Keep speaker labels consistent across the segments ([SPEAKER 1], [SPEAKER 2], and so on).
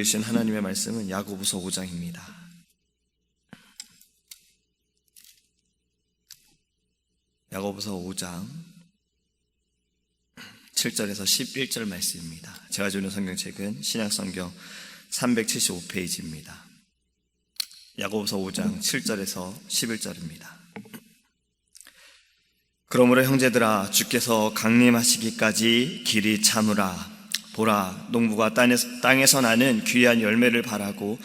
[SPEAKER 1] 우리에게 주신 하나님의 말씀은 야고보서 5장입니다. 야고보서 5장 7절에서 11절 말씀입니다. 제가 주는 성경책은 신약성경 375페이지입니다. 야고보서 5장 7절에서 11절입니다. 그러므로 형제들아, 주께서 강림하시기까지 길이 참으라. 보라, 농부가 땅에서 나는 귀한 열매를 바라고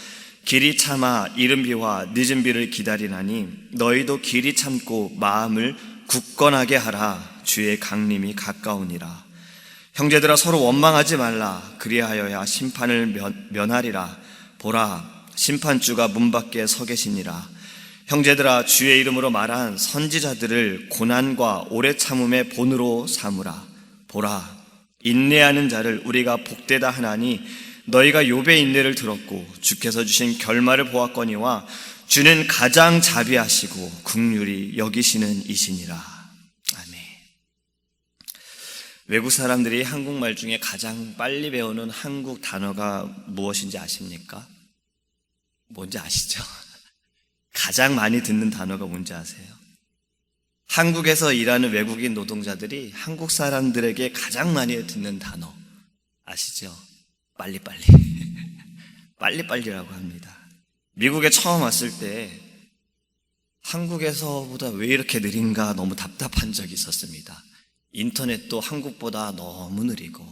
[SPEAKER 1] 길이 참아 이른 비와 늦은 비를 기다리나니 너희도 길이 참고 마음을 굳건하게 하라. 주의 강림이 가까우니라. 형제들아, 서로 원망하지 말라. 그리하여야 심판을 면하리라. 보라, 심판주가 문 밖에 서 계시니라. 형제들아, 주의 이름으로 말한 선지자들을 고난과 오래 참음의 본으로 삼으라. 보라, 인내하는 자를 우리가 복되다 하나니 너희가 욥의 인내를 들었고 주께서 주신 결말을 보았거니와 주는 가장 자비하시고 긍휼히 여기시는 이시니라. 아멘. 외국 사람들이 한국말 중에 가장 빨리 배우는 한국 단어가 무엇인지 아십니까? 뭔지 아시죠? 가장 많이 듣는 단어가 뭔지 아세요? 한국에서 일하는 외국인 노동자들이 한국 사람들에게 가장 많이 듣는 단어 아시죠? 빨리빨리. 빨리빨리라고 합니다. 미국에 처음 왔을 때 한국에서보다 왜 이렇게 느린가 너무 답답한 적이 있었습니다. 인터넷도 한국보다 너무 느리고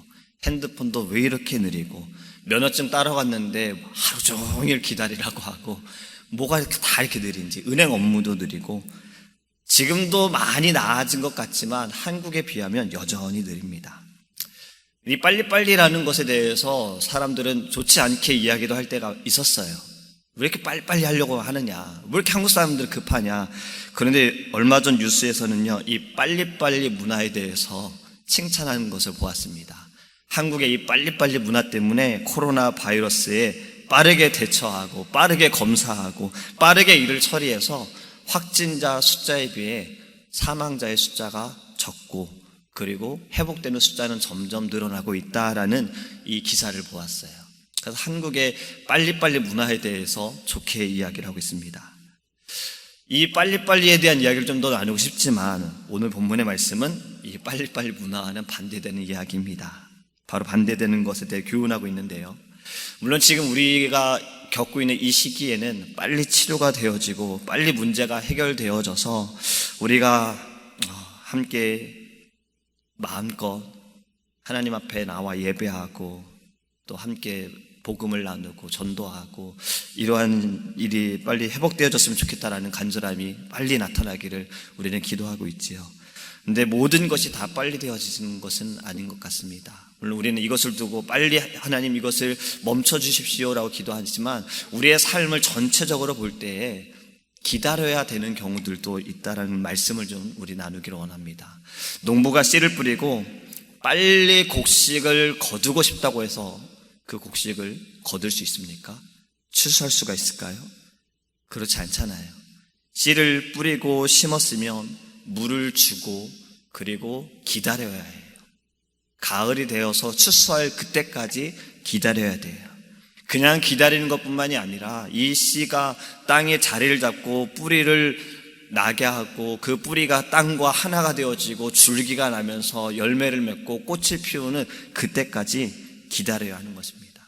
[SPEAKER 1] 핸드폰도 왜 이렇게 느리고 면허증 따러 갔는데 하루 종일 기다리라고 하고 뭐가 다 이렇게 느린지, 은행 업무도 느리고 지금도 많이 나아진 것 같지만 한국에 비하면 여전히 느립니다. 이 빨리빨리라는 것에 대해서 사람들은 좋지 않게 이야기도 할 때가 있었어요. 왜 이렇게 빨리빨리 하려고 하느냐, 왜 이렇게 한국 사람들 급하냐. 그런데 얼마 전 뉴스에서는요, 이 빨리빨리 문화에 대해서 칭찬하는 것을 보았습니다. 한국의 이 빨리빨리 문화 때문에 코로나 바이러스에 빠르게 대처하고 빠르게 검사하고 빠르게 일을 처리해서 확진자 숫자에 비해 사망자의 숫자가 적고 그리고 회복되는 숫자는 점점 늘어나고 있다라는 이 기사를 보았어요. 그래서 한국의 빨리빨리 문화에 대해서 좋게 이야기를 하고 있습니다. 이 빨리빨리에 대한 이야기를 좀 더 나누고 싶지만 오늘 본문의 말씀은 이 빨리빨리 문화와는 반대되는 이야기입니다. 바로 반대되는 것에 대해 교훈하고 있는데요. 물론 지금 우리가 겪고 있는 이 시기에는 빨리 치료가 되어지고 빨리 문제가 해결되어져서 우리가 함께 마음껏 하나님 앞에 나와 예배하고 또 함께 복음을 나누고 전도하고 이러한 일이 빨리 회복되어졌으면 좋겠다라는 간절함이 빨리 나타나기를 우리는 기도하고 있지요. 근데 모든 것이 다 빨리 되어지는 것은 아닌 것 같습니다. 물론 우리는 이것을 두고 빨리 하나님 이것을 멈춰 주십시오라고 기도하지만 우리의 삶을 전체적으로 볼 때에 기다려야 되는 경우들도 있다라는 말씀을 좀 우리 나누기를 원합니다. 농부가 씨를 뿌리고 빨리 곡식을 거두고 싶다고 해서 그 곡식을 거둘 수 있습니까? 추수할 수가 있을까요? 그렇지 않잖아요. 씨를 뿌리고 심었으면 물을 주고 그리고 기다려야 해요. 가을이 되어서 추수할 그때까지 기다려야 돼요. 그냥 기다리는 것뿐만이 아니라 이 씨가 땅에 자리를 잡고 뿌리를 나게 하고 그 뿌리가 땅과 하나가 되어지고 줄기가 나면서 열매를 맺고 꽃을 피우는 그때까지 기다려야 하는 것입니다.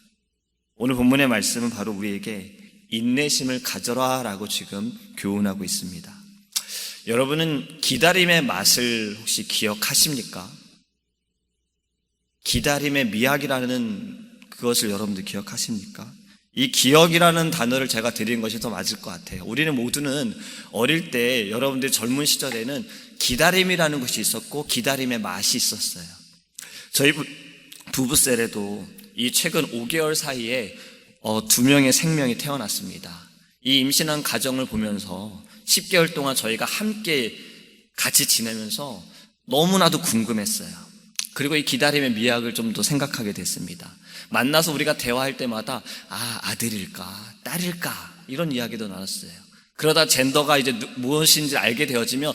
[SPEAKER 1] 오늘 본문의 말씀은 바로 우리에게 인내심을 가져라 라고 지금 교훈하고 있습니다. 여러분은 기다림의 맛을 혹시 기억하십니까? 기다림의 미학이라는 그것을 여러분들 기억하십니까? 이 기억이라는 단어를 제가 드린 것이 더 맞을 것 같아요. 우리는 모두는 어릴 때 여러분들 젊은 시절에는 기다림이라는 것이 있었고 기다림의 맛이 있었어요. 저희 부부셀에도 이 최근 5개월 사이에 2명의 생명이 태어났습니다. 이 임신한 가정을 보면서 10개월 동안 저희가 함께 같이 지내면서 너무나도 궁금했어요. 그리고 이 기다림의 미학을 좀 더 생각하게 됐습니다. 만나서 우리가 대화할 때마다 아들일까 딸일까 이런 이야기도 나눴어요. 그러다 젠더가 이제 무엇인지 알게 되어지면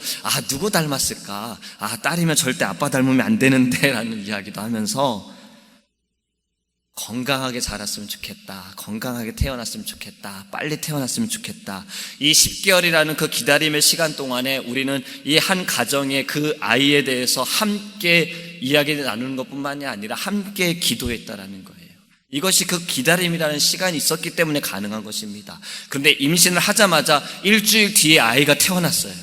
[SPEAKER 1] 누구 닮았을까, 딸이면 절대 아빠 닮으면 안 되는데 라는 이야기도 하면서 건강하게 자랐으면 좋겠다. 건강하게 태어났으면 좋겠다. 빨리 태어났으면 좋겠다. 이 10개월이라는 그 기다림의 시간 동안에 우리는 이 한 가정의 그 아이에 대해서 함께 이야기를 나누는 것뿐만이 아니라 함께 기도했다라는 거예요. 이것이 그 기다림이라는 시간이 있었기 때문에 가능한 것입니다. 그런데 임신을 하자마자 일주일 뒤에 아이가 태어났어요.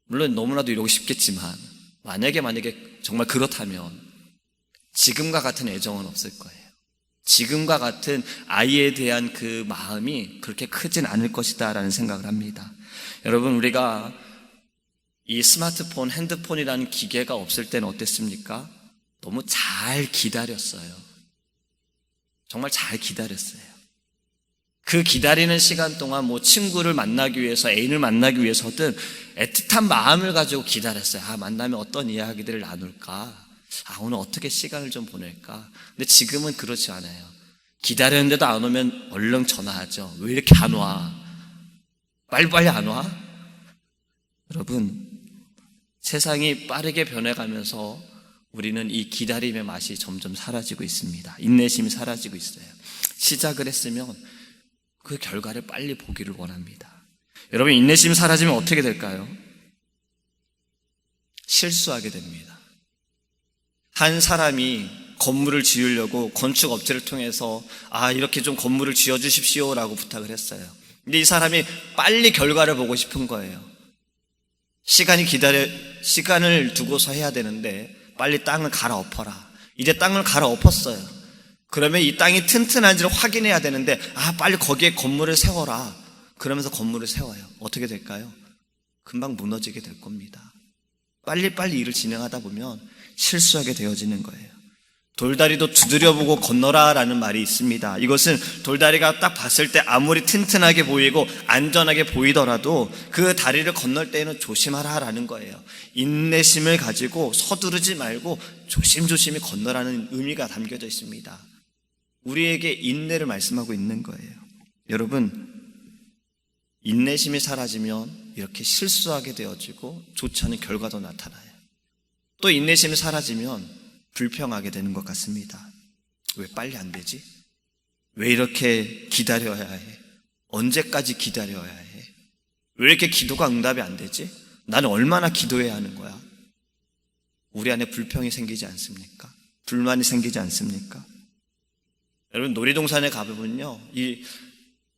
[SPEAKER 1] 물론 너무나도 이러고 싶겠지만 만약에 정말 그렇다면 지금과 같은 애정은 없을 거예요. 지금과 같은 아이에 대한 그 마음이 그렇게 크진 않을 것이다 라는 생각을 합니다. 여러분, 우리가 이 스마트폰, 핸드폰이라는 기계가 없을 때는 어땠습니까? 너무 잘 기다렸어요. 정말 잘 기다렸어요. 그 기다리는 시간 동안 뭐 친구를 만나기 위해서, 애인을 만나기 위해서든 애틋한 마음을 가지고 기다렸어요. 만나면 어떤 이야기들을 나눌까? 오늘 어떻게 시간을 좀 보낼까? 근데 지금은 그렇지 않아요. 기다렸는데도 안 오면 얼른 전화하죠. 왜 이렇게 안 와? 빨리빨리 안 와? 여러분, 세상이 빠르게 변해가면서 우리는 이 기다림의 맛이 점점 사라지고 있습니다. 인내심이 사라지고 있어요. 시작을 했으면 그 결과를 빨리 보기를 원합니다. 여러분, 인내심이 사라지면 어떻게 될까요? 실수하게 됩니다. 한 사람이 건물을 지으려고 건축업체를 통해서 이렇게 좀 건물을 지어주십시오 라고 부탁을 했어요. 근데 이 사람이 빨리 결과를 보고 싶은 거예요. 시간을 두고서 해야 되는데 빨리 땅을 갈아엎어라. 이제 땅을 갈아엎었어요. 그러면 이 땅이 튼튼한지를 확인해야 되는데 빨리 거기에 건물을 세워라. 그러면서 건물을 세워요. 어떻게 될까요? 금방 무너지게 될 겁니다. 빨리빨리 일을 진행하다 보면 실수하게 되어지는 거예요. 돌다리도 두드려보고 건너라 라는 말이 있습니다. 이것은 돌다리가 딱 봤을 때 아무리 튼튼하게 보이고 안전하게 보이더라도 그 다리를 건널 때에는 조심하라 라는 거예요. 인내심을 가지고 서두르지 말고 조심조심히 건너라는 의미가 담겨져 있습니다. 우리에게 인내를 말씀하고 있는 거예요. 여러분, 인내심이 사라지면 이렇게 실수하게 되어지고 좋지 않은 결과도 나타나요. 또 인내심이 사라지면 불평하게 되는 것 같습니다. 왜 빨리 안 되지? 왜 이렇게 기다려야 해? 언제까지 기다려야 해? 왜 이렇게 기도가 응답이 안 되지? 나는 얼마나 기도해야 하는 거야? 우리 안에 불평이 생기지 않습니까? 불만이 생기지 않습니까? 여러분, 놀이동산에 가보면요, 이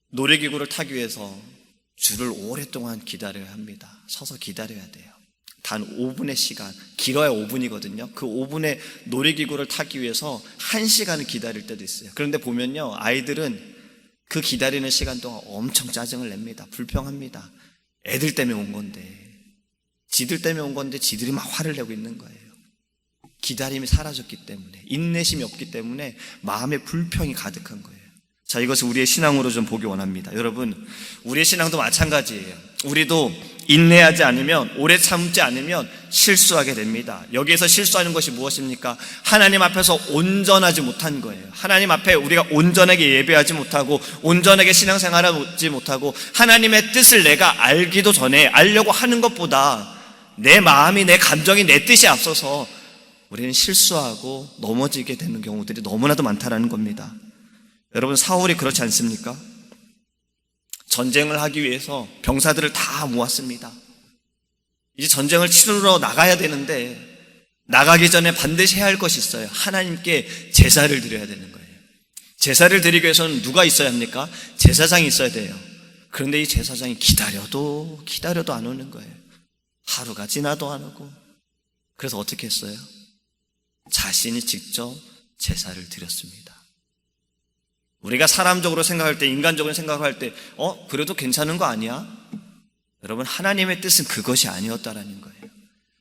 [SPEAKER 1] 놀이기구를 타기 위해서 줄을 오랫동안 기다려야 합니다. 서서 기다려야 돼요. 단 5분의 시간, 길어야 5분이거든요. 그 5분의 놀이기구를 타기 위해서 1시간을 기다릴 때도 있어요. 그런데 보면요, 아이들은 그 기다리는 시간 동안 엄청 짜증을 냅니다. 불평합니다. 애들 때문에 온 건데, 지들 때문에 온 건데 지들이 막 화를 내고 있는 거예요. 기다림이 사라졌기 때문에, 인내심이 없기 때문에 마음에 불평이 가득한 거예요. 자, 이것을 우리의 신앙으로 좀 보기 원합니다. 여러분, 우리의 신앙도 마찬가지예요. 우리도 인내하지 않으면, 오래 참지 않으면 실수하게 됩니다. 여기에서 실수하는 것이 무엇입니까? 하나님 앞에서 온전하지 못한 거예요. 하나님 앞에 우리가 온전하게 예배하지 못하고, 온전하게 신앙생활하지 못하고, 하나님의 뜻을 내가 알기도 전에 알려고 하는 것보다 내 마음이, 내 감정이, 내 뜻이 앞서서 우리는 실수하고 넘어지게 되는 경우들이 너무나도 많다라는 겁니다. 여러분, 사울이 그렇지 않습니까? 전쟁을 하기 위해서 병사들을 다 모았습니다. 이제 전쟁을 치르러 나가야 되는데, 나가기 전에 반드시 해야 할 것이 있어요. 하나님께 제사를 드려야 되는 거예요. 제사를 드리기 위해서는 누가 있어야 합니까? 제사장이 있어야 돼요. 그런데 이 제사장이 기다려도 안 오는 거예요. 하루가 지나도 안 오고. 그래서 어떻게 했어요? 자신이 직접 제사를 드렸습니다. 우리가 사람적으로 생각할 때, 인간적으로 생각할 때 그래도 괜찮은 거 아니야? 여러분, 하나님의 뜻은 그것이 아니었다라는 거예요.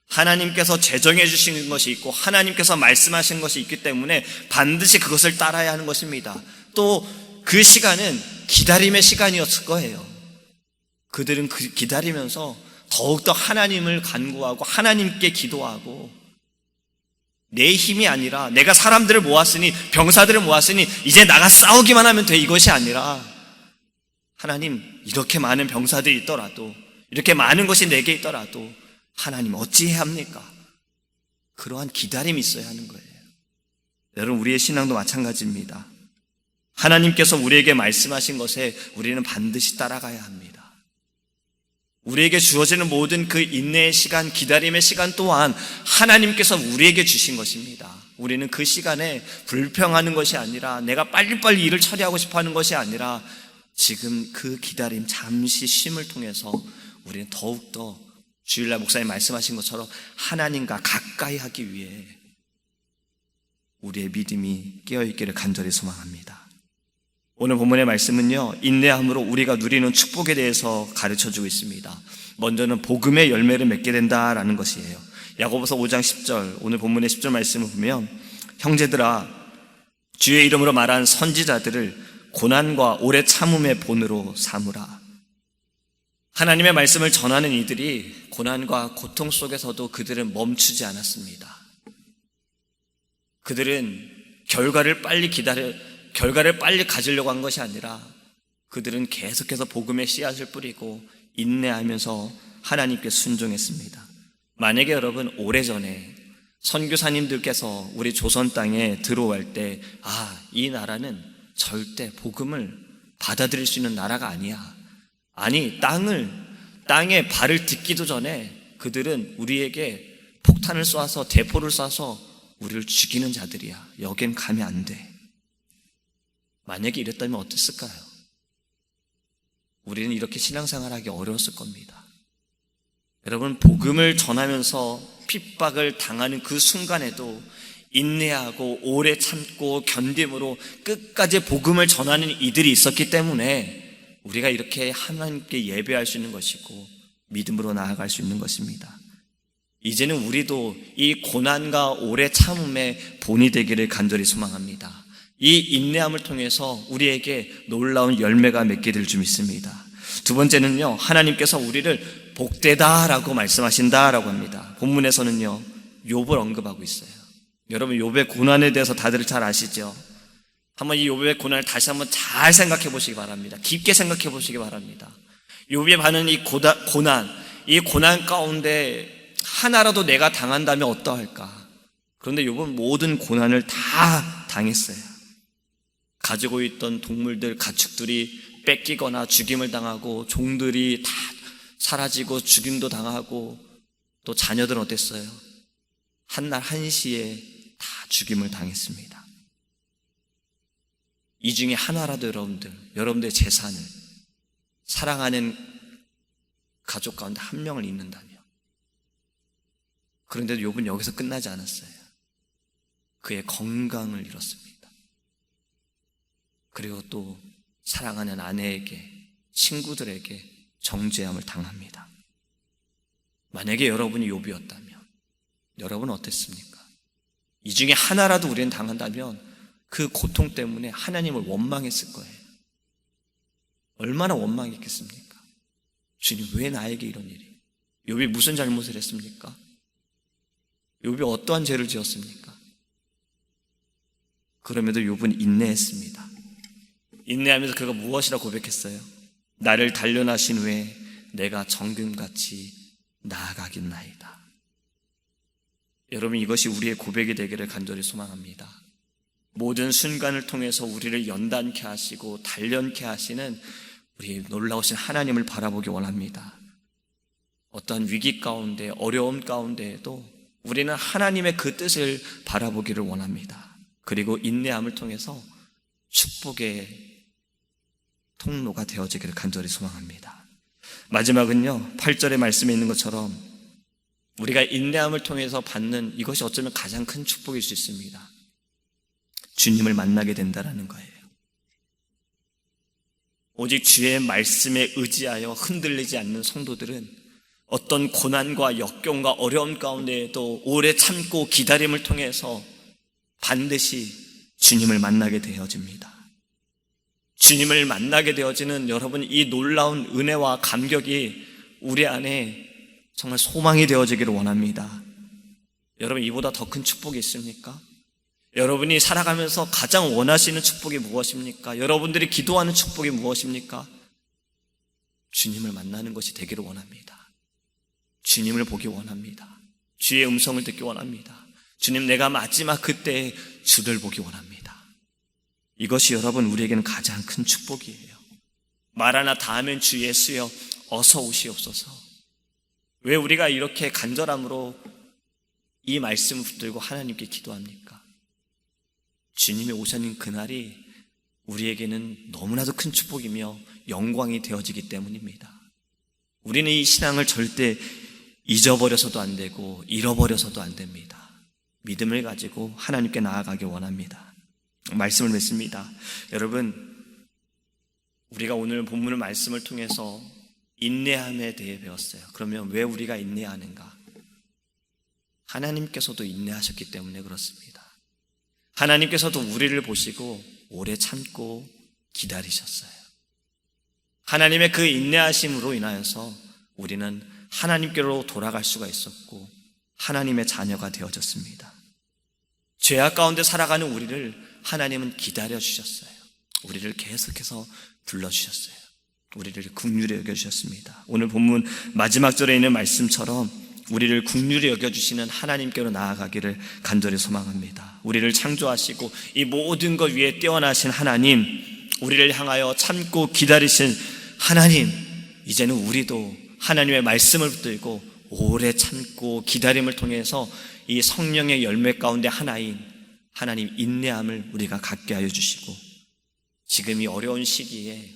[SPEAKER 1] 하나님께서 제정해 주신 것이 있고 하나님께서 말씀하신 것이 있기 때문에 반드시 그것을 따라야 하는 것입니다. 또 그 시간은 기다림의 시간이었을 거예요. 그들은 기다리면서 더욱더 하나님을 간구하고 하나님께 기도하고, 내 힘이 아니라 내가 사람들을 모았으니, 병사들을 모았으니 이제 나가 싸우기만 하면 돼, 이것이 아니라 하나님, 이렇게 많은 병사들이 있더라도, 이렇게 많은 것이 내게 있더라도 하나님 어찌해야 합니까? 그러한 기다림이 있어야 하는 거예요. 여러분, 우리의 신앙도 마찬가지입니다. 하나님께서 우리에게 말씀하신 것에 우리는 반드시 따라가야 합니다. 우리에게 주어지는 모든 그 인내의 시간, 기다림의 시간 또한 하나님께서 우리에게 주신 것입니다. 우리는 그 시간에 불평하는 것이 아니라, 내가 빨리빨리 일을 처리하고 싶어 하는 것이 아니라, 지금 그 기다림, 잠시 쉼을 통해서 우리는 더욱더 주일날 목사님 말씀하신 것처럼 하나님과 가까이 하기 위해 우리의 믿음이 깨어있기를 간절히 소망합니다. 오늘 본문의 말씀은요, 인내함으로 우리가 누리는 축복에 대해서 가르쳐주고 있습니다. 먼저는 복음의 열매를 맺게 된다라는 것이에요. 야고보서 5장 10절, 오늘 본문의 10절 말씀을 보면, 형제들아, 주의 이름으로 말한 선지자들을 고난과 오래 참음의 본으로 삼으라. 하나님의 말씀을 전하는 이들이 고난과 고통 속에서도 그들은 멈추지 않았습니다. 그들은 결과를 빨리 가지려고 한 것이 아니라 그들은 계속해서 복음의 씨앗을 뿌리고 인내하면서 하나님께 순종했습니다. 만약에 여러분, 오래전에 선교사님들께서 우리 조선 땅에 들어올 때, 이 나라는 절대 복음을 받아들일 수 있는 나라가 아니야. 아니, 땅에 발을 딛기도 전에 그들은 우리에게 폭탄을 쏴서, 대포를 쏴서 우리를 죽이는 자들이야. 여긴 가면 안 돼. 만약에 이랬다면 어땠을까요? 우리는 이렇게 신앙생활하기 어려웠을 겁니다. 여러분, 복음을 전하면서 핍박을 당하는 그 순간에도 인내하고 오래 참고 견딤으로 끝까지 복음을 전하는 이들이 있었기 때문에 우리가 이렇게 하나님께 예배할 수 있는 것이고 믿음으로 나아갈 수 있는 것입니다. 이제는 우리도 이 고난과 오래 참음의 본이 되기를 간절히 소망합니다. 이 인내함을 통해서 우리에게 놀라운 열매가 맺게 될 줄 믿습니다. 두 번째는요, 하나님께서 우리를 복되다라고 말씀하신다라고 합니다. 본문에서는요, 욥을 언급하고 있어요. 여러분, 욥의 고난에 대해서 다들 잘 아시죠? 한번 이 욥의 고난을 다시 한번 잘 생각해 보시기 바랍니다. 깊게 생각해 보시기 바랍니다. 욥이 받는 이 고난 가운데 하나라도 내가 당한다면 어떠할까? 그런데 욥은 모든 고난을 다 당했어요. 가지고 있던 동물들, 가축들이 뺏기거나 죽임을 당하고, 종들이 다 사라지고 죽임도 당하고, 또 자녀들은 어땠어요? 한날 한시에 다 죽임을 당했습니다. 이 중에 하나라도 여러분들의 재산을, 사랑하는 가족 가운데 한 명을 잃는다면, 그런데도 욥은 여기서 끝나지 않았어요. 그의 건강을 잃었습니다. 그리고 또 사랑하는 아내에게, 친구들에게 정죄함을 당합니다. 만약에 여러분이 욥이었다면 여러분은 어땠습니까? 이 중에 하나라도 우리는 당한다면 그 고통 때문에 하나님을 원망했을 거예요. 얼마나 원망했겠습니까? 주님, 왜 나에게 이런 일이? 욥이 무슨 잘못을 했습니까? 욥이 어떠한 죄를 지었습니까? 그럼에도 욥은 인내했습니다. 인내하면서 그가 무엇이라 고백했어요? 나를 단련하신 후에 내가 정금같이 나아가겠나이다. 여러분, 이것이 우리의 고백이 되기를 간절히 소망합니다. 모든 순간을 통해서 우리를 연단케 하시고 단련케 하시는 우리 놀라우신 하나님을 바라보기 원합니다. 어떠한 위기 가운데, 어려움 가운데에도 우리는 하나님의 그 뜻을 바라보기를 원합니다. 그리고 인내함을 통해서 축복의 통로가 되어지기를 간절히 소망합니다. 마지막은요, 8절의 말씀에 있는 것처럼 우리가 인내함을 통해서 받는 이것이 어쩌면 가장 큰 축복일 수 있습니다. 주님을 만나게 된다라는 거예요. 오직 주의 말씀에 의지하여 흔들리지 않는 성도들은 어떤 고난과 역경과 어려움 가운데에도 오래 참고 기다림을 통해서 반드시 주님을 만나게 되어집니다. 주님을 만나게 되어지는 여러분, 이 놀라운 은혜와 감격이 우리 안에 정말 소망이 되어지기를 원합니다. 여러분, 이보다 더 큰 축복이 있습니까? 여러분이 살아가면서 가장 원하시는 축복이 무엇입니까? 여러분들이 기도하는 축복이 무엇입니까? 주님을 만나는 것이 되기를 원합니다. 주님을 보기 원합니다. 주의 음성을 듣기 원합니다. 주님, 내가 마지막 그때에 주를 보기 원합니다. 이것이 여러분 우리에게는 가장 큰 축복이에요. 마라나다 하면 주 예수여 어서 오시옵소서. 왜 우리가 이렇게 간절함으로 이 말씀을 붙들고 하나님께 기도합니까? 주님이 오셔는 그날이 우리에게는 너무나도 큰 축복이며 영광이 되어지기 때문입니다. 우리는 이 신앙을 절대 잊어버려서도 안 되고 잃어버려서도 안 됩니다. 믿음을 가지고 하나님께 나아가기 원합니다. 말씀을 맺습니다. 여러분, 우리가 오늘 본문의 말씀을 통해서 인내함에 대해 배웠어요. 그러면 왜 우리가 인내하는가? 하나님께서도 인내하셨기 때문에 그렇습니다. 하나님께서도 우리를 보시고 오래 참고 기다리셨어요. 하나님의 그 인내하심으로 인하여서 우리는 하나님께로 돌아갈 수가 있었고 하나님의 자녀가 되어졌습니다. 죄악 가운데 살아가는 우리를 하나님은 기다려주셨어요. 우리를 계속해서 불러주셨어요. 우리를 긍휼히 여겨주셨습니다. 오늘 본문 마지막 절에 있는 말씀처럼 우리를 긍휼히 여겨주시는 하나님께로 나아가기를 간절히 소망합니다. 우리를 창조하시고 이 모든 것 위에 뛰어나신 하나님, 우리를 향하여 참고 기다리신 하나님, 이제는 우리도 하나님의 말씀을 붙들고 오래 참고 기다림을 통해서 이 성령의 열매 가운데 하나인 하나님 인내함을 우리가 갖게 하여 주시고, 지금 이 어려운 시기에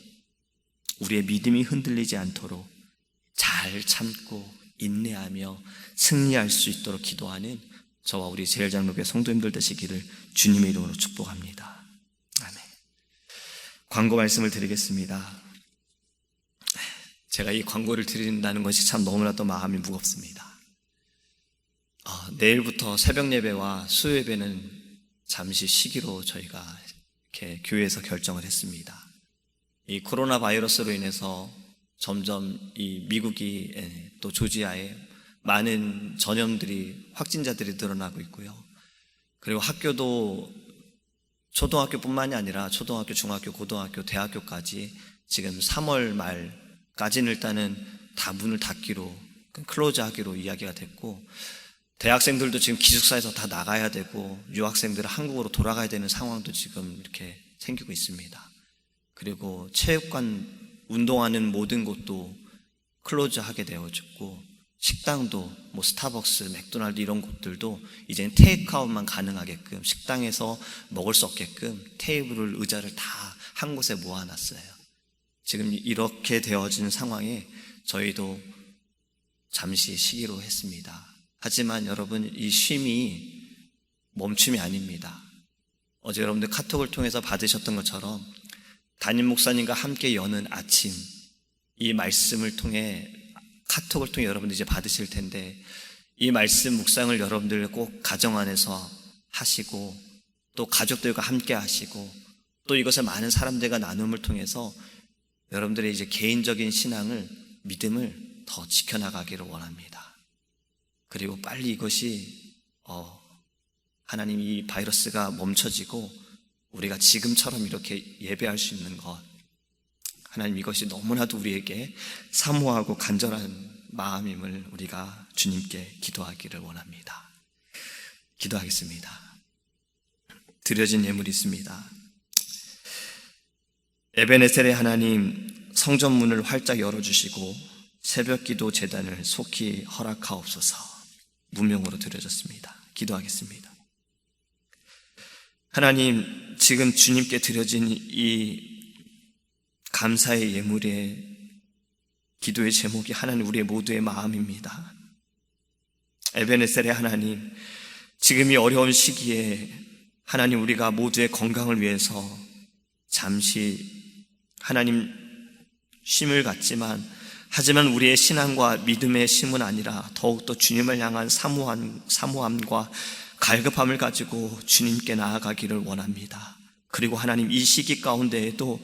[SPEAKER 1] 우리의 믿음이 흔들리지 않도록 잘 참고 인내하며 승리할 수 있도록 기도하는 저와 우리 제일장로교회 성도님들 되시기를 주님의 이름으로 축복합니다. 아멘. 광고 말씀을 드리겠습니다. 제가 이 광고를 드린다는 것이 참 너무나도 마음이 무겁습니다. 내일부터 새벽 예배와 수요 예배는 잠시 쉬기로 저희가 이렇게 교회에서 결정을 했습니다. 이 코로나 바이러스로 인해서 점점 이 미국이 또 조지아에 많은 전염들이 확진자들이 늘어나고 있고요. 그리고 학교도 초등학교뿐만이 아니라 초등학교, 중학교, 고등학교, 대학교까지 지금 3월 말까지는 일단은 다 문을 닫기로, 클로즈하기로 이야기가 됐고, 대학생들도 지금 기숙사에서 다 나가야 되고 유학생들은 한국으로 돌아가야 되는 상황도 지금 이렇게 생기고 있습니다. 그리고 체육관, 운동하는 모든 곳도 클로즈하게 되어졌고, 식당도 뭐 스타벅스, 맥도날드 이런 곳들도 이제는 테이크아웃만 가능하게끔, 식당에서 먹을 수 없게끔 테이블을, 의자를 다 한 곳에 모아놨어요. 지금 이렇게 되어진 상황에 저희도 잠시 쉬기로 했습니다. 하지만 여러분, 이 쉼이 멈춤이 아닙니다. 어제 여러분들 카톡을 통해서 받으셨던 것처럼 담임 목사님과 함께 여는 아침, 이 말씀을 통해, 카톡을 통해 여러분들 이제 받으실 텐데, 이 말씀 묵상을 여러분들 꼭 가정 안에서 하시고 또 가족들과 함께 하시고 또 이것을 많은 사람들과 나눔을 통해서 여러분들의 이제 개인적인 신앙을, 믿음을 더 지켜나가기를 원합니다. 그리고 빨리 이것이 하나님, 이 바이러스가 멈춰지고 우리가 지금처럼 이렇게 예배할 수 있는 것, 하나님, 이것이 너무나도 우리에게 사모하고 간절한 마음임을 우리가 주님께 기도하기를 원합니다. 기도하겠습니다. 드려진 예물이 있습니다. 에베네셀의 하나님, 성전문을 활짝 열어주시고 새벽기도 제단을 속히 허락하옵소서. 무명으로 드려졌습니다. 기도하겠습니다. 하나님, 지금 주님께 드려진 이 감사의 예물의 기도의 제목이 하나님, 우리의 모두의 마음입니다. 에베네셀의 하나님, 지금 이 어려운 시기에 하나님, 우리가 모두의 건강을 위해서 잠시 하나님 쉼을 갖지만, 하지만 우리의 신앙과 믿음의 쉼은 아니라 더욱더 주님을 향한 사모함과 갈급함을 가지고 주님께 나아가기를 원합니다. 그리고 하나님, 이 시기 가운데에도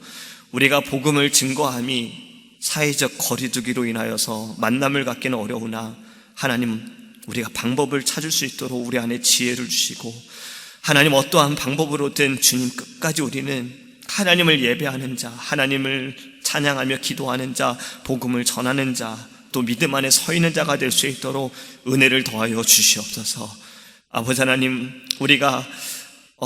[SPEAKER 1] 우리가 복음을 증거함이 사회적 거리두기로 인하여서 만남을 갖기는 어려우나, 하나님, 우리가 방법을 찾을 수 있도록 우리 안에 지혜를 주시고, 하나님, 어떠한 방법으로든 주님 끝까지 우리는 하나님을 예배하는 자, 하나님을 찬양하며 기도하는 자, 복음을 전하는 자, 또 믿음 안에 서 있는 자가 될 수 있도록 은혜를 더하여 주시옵소서. 아버지 하나님, 우리가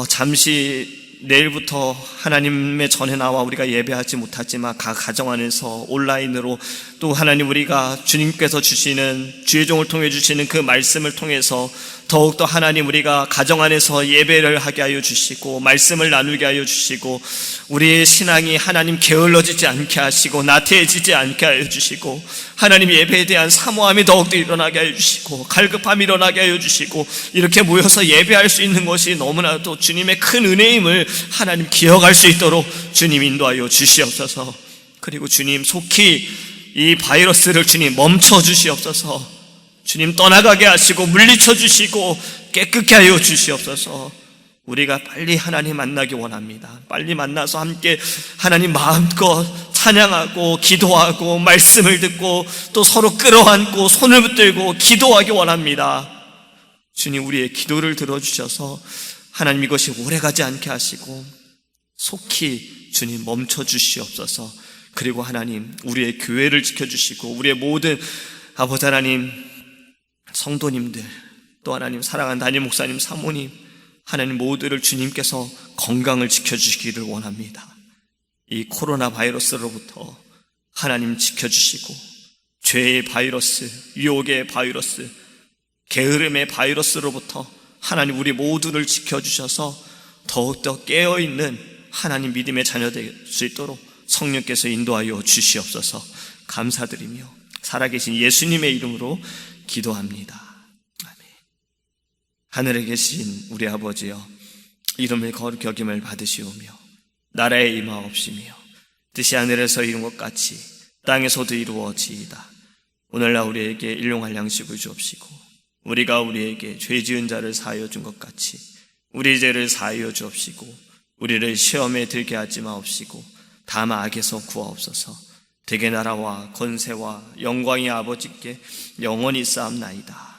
[SPEAKER 1] 잠시 내일부터 하나님의 전에 나와 우리가 예배하지 못하지만 각 가정 안에서 온라인으로 또 하나님, 우리가 주님께서 주시는 주의 종을 통해 주시는 그 말씀을 통해서 더욱더 하나님, 우리가 가정 안에서 예배를 하게 하여 주시고 말씀을 나누게 하여 주시고 우리의 신앙이 하나님 게을러지지 않게 하시고 나태해지지 않게 하여 주시고 하나님, 예배에 대한 사모함이 더욱더 일어나게 하여 주시고 갈급함이 일어나게 하여 주시고 이렇게 모여서 예배할 수 있는 것이 너무나도 주님의 큰 은혜임을 하나님 기억할 수 있도록 주님 인도하여 주시옵소서. 그리고 주님, 속히 이 바이러스를 주님 멈춰 주시옵소서. 주님 떠나가게 하시고 물리쳐 주시고 깨끗게 하여 주시옵소서. 우리가 빨리 하나님 만나기 원합니다. 빨리 만나서 함께 하나님 마음껏 찬양하고 기도하고 말씀을 듣고 또 서로 끌어안고 손을 붙들고 기도하기 원합니다. 주님, 우리의 기도를 들어주셔서 하나님 이것이 오래가지 않게 하시고 속히 주님 멈춰 주시옵소서. 그리고 하나님, 우리의 교회를 지켜주시고 우리의 모든 아버지 하나님 성도님들, 또 하나님 사랑하는 담임 목사님, 사모님, 하나님 모두를 주님께서 건강을 지켜주시기를 원합니다. 이 코로나 바이러스로부터 하나님 지켜주시고 죄의 바이러스, 유혹의 바이러스, 게으름의 바이러스로부터 하나님 우리 모두를 지켜주셔서 더욱더 깨어있는 하나님 믿음의 자녀 될 수 있도록 성령께서 인도하여 주시옵소서. 감사드리며 살아계신 예수님의 이름으로 기도합니다. 아멘. 하늘에 계신 우리 아버지여, 이름을 거룩히 여김을 받으시오며 나라에 임하옵시며 뜻이 하늘에서 이룬 것 같이 땅에서도 이루어지이다. 오늘날 우리에게 일용할 양식을 주옵시고 우리가 우리에게 죄 지은 자를 사하여 준 것 같이 우리 죄를 사하여 주옵시고 우리를 시험에 들게 하지 마옵시고 다만 악에서 구하옵소서. 대개 나라와 권세와 영광이 아버지께 영원히 쌓옵나이다.